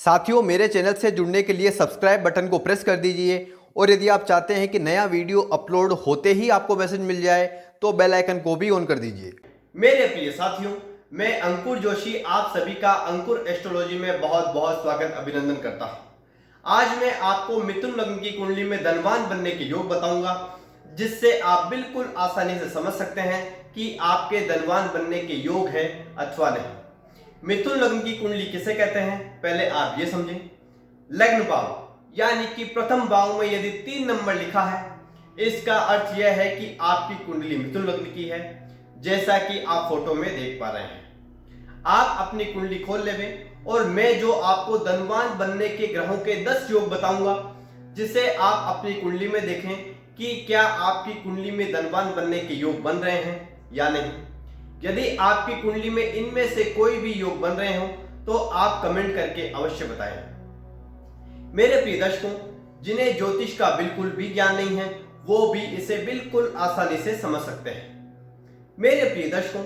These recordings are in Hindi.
साथियों, मेरे चैनल से जुड़ने के लिए सब्सक्राइब बटन को प्रेस कर दीजिए और यदि आप चाहते हैं कि नया वीडियो अपलोड होते ही आपको मैसेज मिल जाए तो बेल आइकन को भी ऑन कर दीजिए। मेरे प्रिय साथियों, मैं अंकुर जोशी आप सभी का अंकुर एस्ट्रोलॉजी में बहुत बहुत स्वागत अभिनंदन करता हूं। आज मैं आपको मिथुन लग्न की कुंडली में धनवान बनने के योग बताऊंगा, जिससे आप बिल्कुल आसानी से समझ सकते हैं कि आपके धनवान बनने के योग है अथवा नहीं। मिथुन लग्न की कुंडली किसे कहते हैं, पहले आप ये समझें। लग्न भाव यानी कि प्रथम भाव में यदि 3 नंबर लिखा है, इसका अर्थ यह है कि आपकी कुंडली मिथुन लग्न की है, जैसा कि आप फोटो में देख पा रहे हैं। आप अपनी कुंडली खोल लेवें और मैं जो आपको धनवान बनने के ग्रहों के 10 योग बताऊंगा, जिसे आप अपनी कुंडली में देखें कि क्या आपकी कुंडली में धनवान बनने के योग बन रहे हैं या नहीं। यदि आपकी कुंडली में इनमें से कोई भी योग बन रहे हो तो आप कमेंट करके अवश्य बताएं। मेरे प्रिय दर्शकों, जिन्हें ज्योतिष का बिल्कुल भी ज्ञान नहीं है, वो भी इसे बिल्कुल आसानी से समझ सकते हैं। मेरे प्रिय दर्शकों,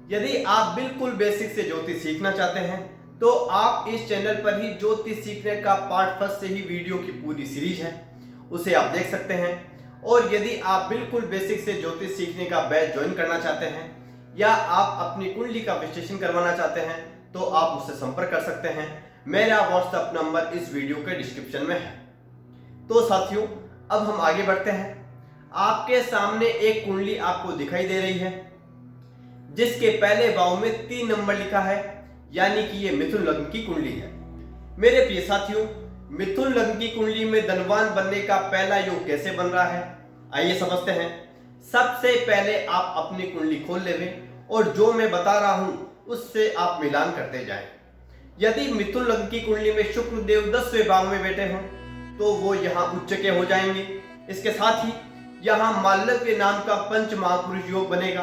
यदि आप बिल्कुल बेसिक से ज्योतिष सीखना चाहते हैं तो आप इस चैनल पर ही ज्योतिष सीखने का पार्ट फर्स्ट से ही वीडियो की पूरी सीरीज है, उसे आप देख सकते हैं। और यदि आप बिल्कुल बेसिक से ज्योतिष सीखने का बैच ज्वाइन करना चाहते हैं या आप अपनी कुंडली का विश्लेषण करवाना चाहते हैं तो आप मुझसे संपर्क कर सकते हैं। मेरा व्हाट्सएप नंबर इस वीडियो के डिस्क्रिप्शन में है। तो साथियों, अब हम आगे बढ़ते हैं। आपके सामने एक कुंडली आपको दिखाई दे रही है, जिसके पहले भाव में 3 नंबर लिखा है, यानी कि ये मिथुन लग्न की कुंडली है। मेरे प्रिय साथियों, मिथुन लग्न की कुंडली में धनवान बनने का पहला योग कैसे बन रहा है, आइए समझते हैं। सबसे पहले आप अपनी कुंडली खोल लेवें और जो मैं बता रहा हूं उससे आप मिलान करते जाएं। यदि मिथुन लग्न की कुंडली में शुक्र देव 10वें भाव में बैठे हों तो वो यहाँ उच्च के हो जाएंगे। इसके साथ ही यहाँ माल्यव्य नाम का पंच महापुरुष योग बनेगा,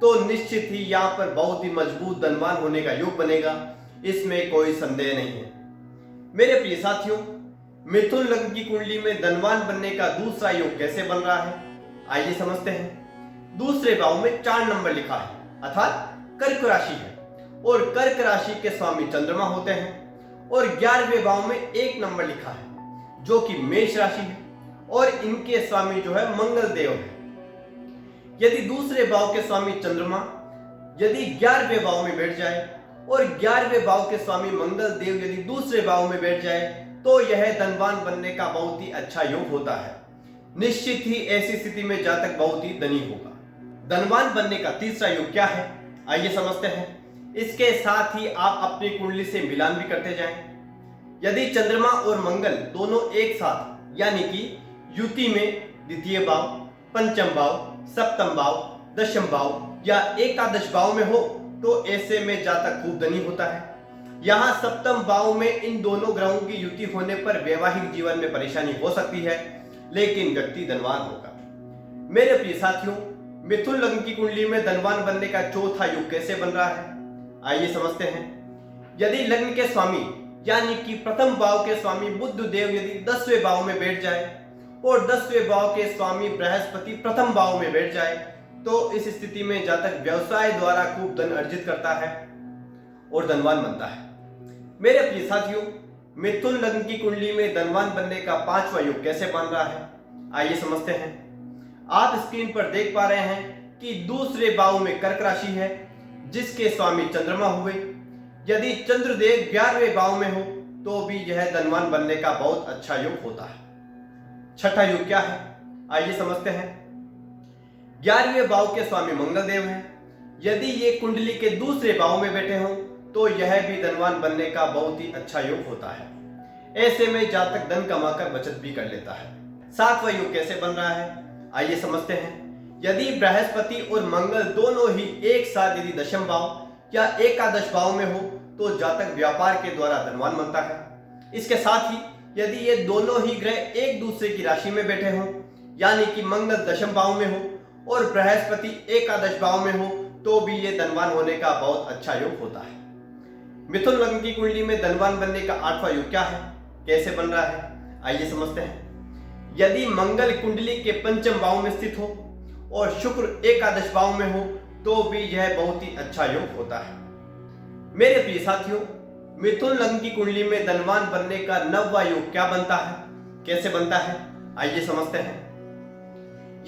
तो निश्चित ही यहाँ पर बहुत ही मजबूत धनवान होने का योग बनेगा, इसमें कोई संदेह नहीं है। मेरे प्रिय साथियों, मिथुन लग्न की कुंडली में धनवान बनने का दूसरा योग कैसे बन रहा है, आइए समझते हैं। दूसरे भाव में 4 नंबर लिखा है, अर्थात कर्क राशि है और कर्क राशि के स्वामी चंद्रमा होते हैं। और 11वें भाव में 1 नंबर लिखा है, जो कि मेष राशि है और इनके स्वामी जो है मंगल देव है। यदि दूसरे भाव के स्वामी चंद्रमा यदि 11वें भाव में बैठ जाए और 11वें भाव के स्वामी मंगल देव यदि दूसरे भाव में बैठ जाए तो यह धनवान बनने का बहुत ही अच्छा योग होता है। निश्चित ही ऐसी स्थिति में जातक बहुत ही धनी होगा। धनवान बनने का तीसरा योग क्या है, आइए समझते हैं। इसके साथ ही आप अपनी कुंडली से मिलान भी करते जाएं। यदि चंद्रमा और मंगल दोनों एक साथ यानी कि युति में द्वितीय भाव, पंचम भाव, सप्तम भाव, दशम भाव या एकादश भाव में हो तो ऐसे में जातक खूब धनी होता है। यहाँ सप्तम भाव में इन दोनों ग्रहों की युति होने पर वैवाहिक जीवन में परेशानी हो सकती है, लेकिन व्यक्ति धनवान होगा। मेरे प्रिय साथियों, मिथुन लग्न की कुंडली में धनवान बनने का चौथा योग कैसे बन रहा है, आइए समझते हैं। यदि लग्न के स्वामी यानी कि प्रथम भाव के स्वामी बुध देव यदि 10वें भाव में बैठ जाए और 10वें भाव के स्वामी बृहस्पति प्रथम भाव में बैठ जाए तो इस स्थिति में जातक व्यवसाय द्वारा खूब धन अर्जित करता है और धनवान बनता है। मेरे प्रिय साथियों, मिथुन लग्न की कुंडली में धनवान बनने का 5वां योग कैसे बन रहा है, आइए समझते हैं। आप स्क्रीन पर देख पा रहे हैं कि दूसरे भाव में कर्क राशि है, जिसके स्वामी चंद्रमा हुए। यदि चंद्रदेव 11वें भाव में हो तो भी यह धनवान बनने का बहुत अच्छा योग होता है। छठा योग क्या है, आइए समझते हैं। 11वें भाव के स्वामी मंगल देव हैं। यदि ये कुंडली के दूसरे भाव में बैठे हों तो यह भी धनवान बनने का बहुत ही अच्छा योग होता है। ऐसे में जातक धन कमाकर बचत भी कर लेता है। 7वां योग कैसे बन रहा है, आइए समझते हैं। यदि बृहस्पति और मंगल दोनों ही एक साथ यदि दशम भाव या एकादश भाव में हो तो जातक व्यापार के द्वारा धनवान बनता है। इसके साथ ही यदि ये दोनों ही ग्रह एक दूसरे की राशि में बैठे हों, यानी कि मंगल दशम भाव में हो और बृहस्पति एकादश भाव में हो तो भी ये धनवान होने का बहुत अच्छा योग होता है। मिथुन लग्न की कुंडली में धनवान बनने का 8वां योग क्या है, कैसे बन रहा है, आइए समझते हैं। यदि मंगल कुंडली के पंचम भाव में स्थित हो और शुक्र एकादश भाव में हो तो भी यह बहुत ही अच्छा योग होता है। मेरे प्रिय साथियों, मिथुन लग्न की कुंडली में धनवान बनने का नववा योग क्या बनता है, कैसे बनता है, आइए समझते हैं।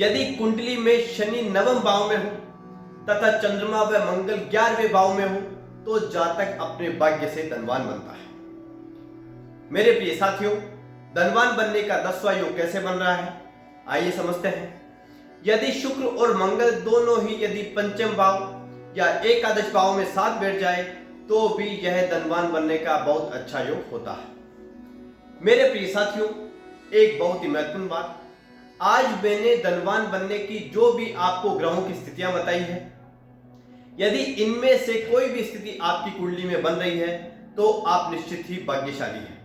यदि कुंडली में शनि नवम भाव में हो तथा चंद्रमा व मंगल 11वें भाव में हो तो जातक अपने भाग्य से धनवान बनता है। मेरे प्रिय साथियों, धनवान बनने का 10वां योग कैसे बन रहा है, आइए समझते हैं। यदि शुक्र और मंगल दोनों ही यदि पंचम भाव या एकादश भाव में साथ बैठ जाए तो भी यह धनवान बनने का बहुत अच्छा योग होता है। मेरे प्रिय साथियों, एक बहुत ही महत्वपूर्ण बात, आज मैंने धनवान बनने की जो भी आपको ग्रहों की स्थितियां बताई है, यदि इनमें से कोई भी स्थिति आपकी कुंडली में बन रही है तो आप निश्चित ही भाग्यशाली हैं।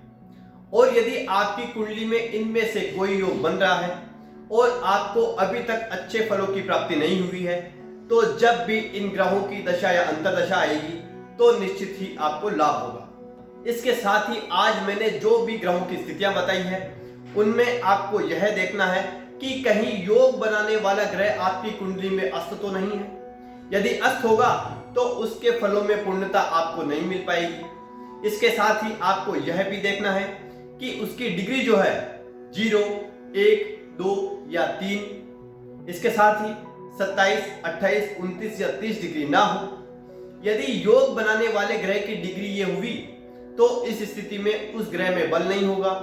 और यदि आपकी कुंडली में इनमें से कोई योग बन रहा है और आपको अभी तक अच्छे फलों की प्राप्ति नहीं हुई है तो जब भी इन ग्रहों की दशा या अंतर्दशा आएगी तो निश्चित ही आपको लाभ होगा। इसके साथ ही आज मैंने जो भी ग्रहों की स्थितियां बताई हैं उनमें आपको यह देखना है कि कहीं योग बनाने वाला ग्रह आपकी कुंडली में अस्त तो नहीं है। यदि अस्त होगा तो उसके फलों में पूर्णता आपको नहीं मिल पाएगी। इसके साथ ही आपको यह भी देखना है कि उसकी डिग्री जो है 0, 1, 2 या 3, इसके साथ ही 27, 28, 29 या 30 डिग्री ना हो। यदि योग बनाने वाले ग्रह की डिग्री ये हुई तो इस स्थिति में उस ग्रह में बल नहीं होगा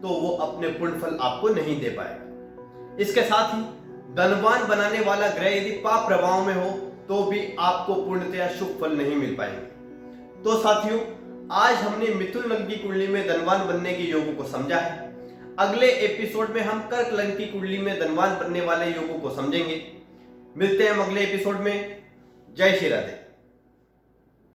तो वो अपने पूर्ण फल आपको नहीं दे पाएगा। इसके साथ ही धनवान बनाने वाला ग्रह यदि पाप प्रभाव में हो तो भी आपको पूर्णतया शुभ फल नहीं मिल पाएंगे। तो साथियों, आज हमने मिथुन लग्न की कुंडली में धनवान बनने के योगों को समझा है। अगले एपिसोड में हम कर्क लग्न की कुंडली में धनवान बनने वाले योगों को समझेंगे। मिलते हैं हम अगले एपिसोड में। जय श्री राधे।